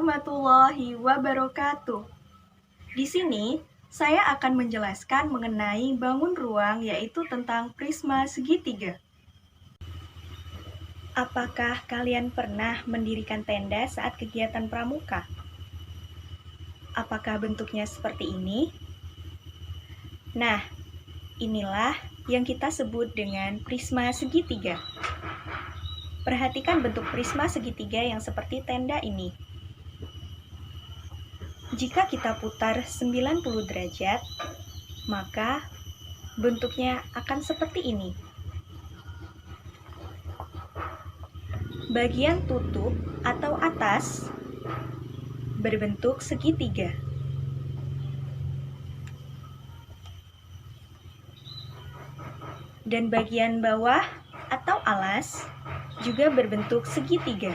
warahmatullahi wabarakatuh. Di sini, saya akan menjelaskan mengenai bangun ruang, yaitu tentang prisma segitiga. Apakah kalian pernah mendirikan tenda saat kegiatan pramuka? Apakah bentuknya seperti ini? Nah, inilah yang kita sebut dengan prisma segitiga. Perhatikan bentuk prisma segitiga yang seperti tenda ini. Jika kita putar 90 derajat, maka bentuknya akan seperti ini. Bagian tutup atau atas berbentuk segitiga. Dan bagian bawah atau alas juga berbentuk segitiga.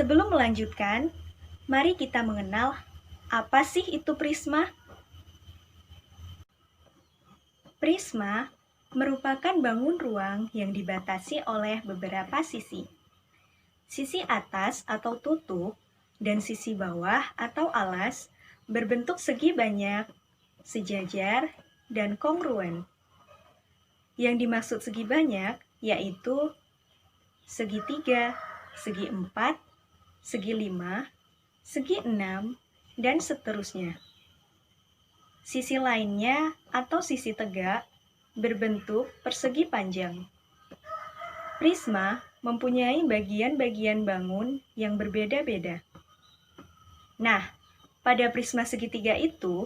Sebelum melanjutkan, mari kita mengenal apa sih itu prisma. Prisma merupakan bangun ruang yang dibatasi oleh beberapa sisi. Sisi atas atau tutup dan sisi bawah atau alas berbentuk segi banyak, sejajar, dan kongruen. Yang dimaksud segi banyak yaitu segi 3, segi 4, segi 5, segi 6, dan seterusnya. Sisi lainnya atau sisi tegak berbentuk persegi panjang. Prisma mempunyai bagian-bagian bangun yang berbeda-beda. Nah, pada prisma segitiga itu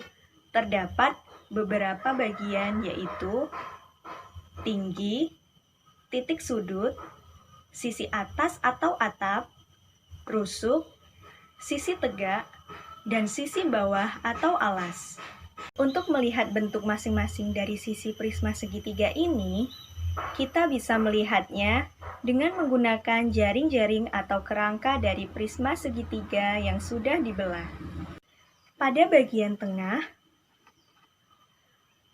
terdapat beberapa bagian yaitu tinggi, titik sudut, sisi atas atau atap, rusuk, sisi tegak, dan sisi bawah atau alas. Untuk melihat bentuk masing-masing dari sisi prisma segitiga ini, kita bisa melihatnya dengan menggunakan jaring-jaring atau kerangka dari prisma segitiga yang sudah dibelah. Pada bagian tengah,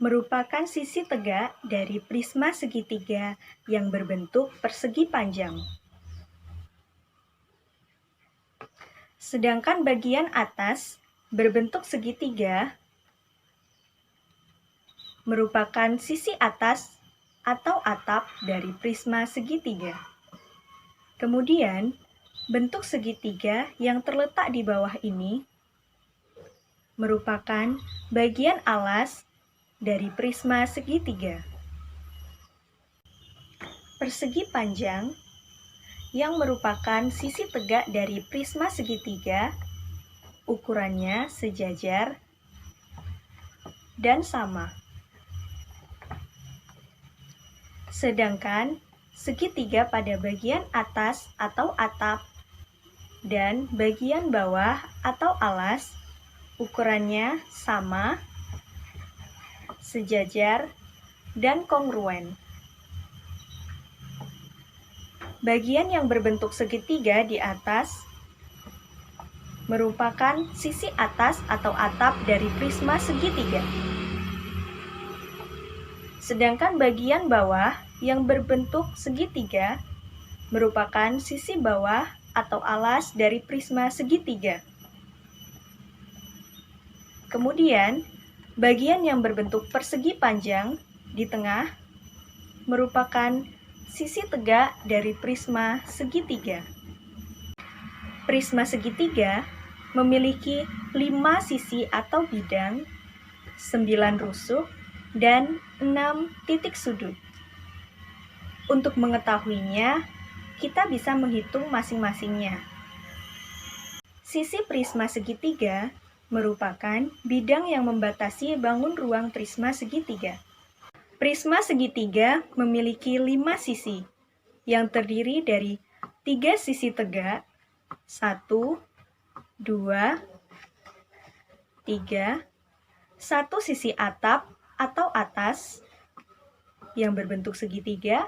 merupakan sisi tegak dari prisma segitiga yang berbentuk persegi panjang. Sedangkan bagian atas berbentuk segitiga merupakan sisi atas atau atap dari prisma segitiga. Kemudian, bentuk segitiga yang terletak di bawah ini merupakan bagian alas dari prisma segitiga. Persegi panjang yang merupakan sisi tegak dari prisma segitiga, ukurannya sejajar dan sama. Sedangkan segitiga pada bagian atas atau atap dan bagian bawah atau alas ukurannya sama, sejajar, dan kongruen. Bagian yang berbentuk segitiga di atas merupakan sisi atas atau atap dari prisma segitiga. Sedangkan bagian bawah yang berbentuk segitiga merupakan sisi bawah atau alas dari prisma segitiga. Kemudian, bagian yang berbentuk persegi panjang di tengah merupakan sisi tegak dari prisma segitiga. Prisma segitiga memiliki 5 sisi atau bidang, 9 rusuk, dan 6 titik sudut. Untuk mengetahuinya, kita bisa menghitung masing-masingnya. Sisi prisma segitiga merupakan bidang yang membatasi bangun ruang prisma segitiga. Prisma segitiga memiliki 5 sisi, yang terdiri dari 3 sisi tegak, 1, 2, 3, 1 sisi atap atau atas yang berbentuk segitiga,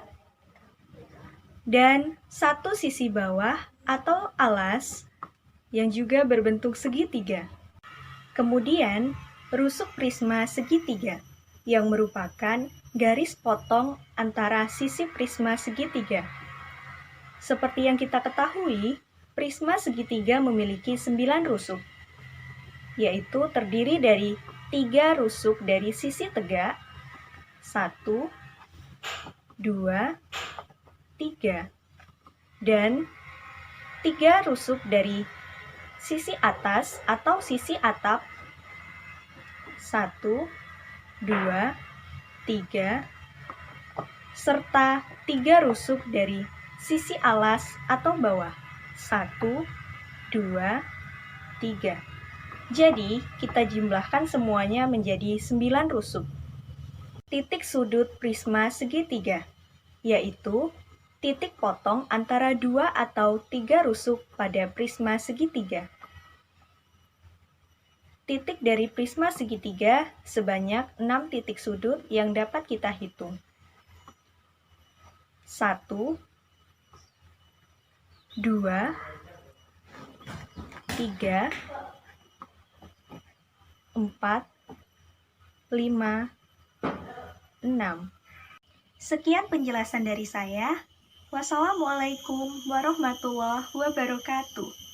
dan 1 sisi bawah atau alas yang juga berbentuk segitiga. Kemudian, rusuk prisma segitiga yang merupakan garis potong antara sisi prisma segitiga. Seperti yang kita ketahui, prisma segitiga memiliki 9 rusuk, yaitu terdiri dari 3 rusuk dari sisi tegak, 1, 2, 3, dan 3 rusuk dari sisi atas atau sisi atap, 1, 2, 3, serta 3 rusuk dari sisi alas atau bawah, 1, 2, 3. Jadi, kita jumlahkan semuanya menjadi 9 rusuk. Titik sudut prisma segitiga, yaitu titik potong antara 2 atau 3 rusuk pada prisma segitiga. Titik dari prisma segitiga sebanyak 6 titik sudut yang dapat kita hitung. 1, 2, 3, 4, 5, 6. Sekian penjelasan dari saya. Wassalamualaikum warahmatullahi wabarakatuh.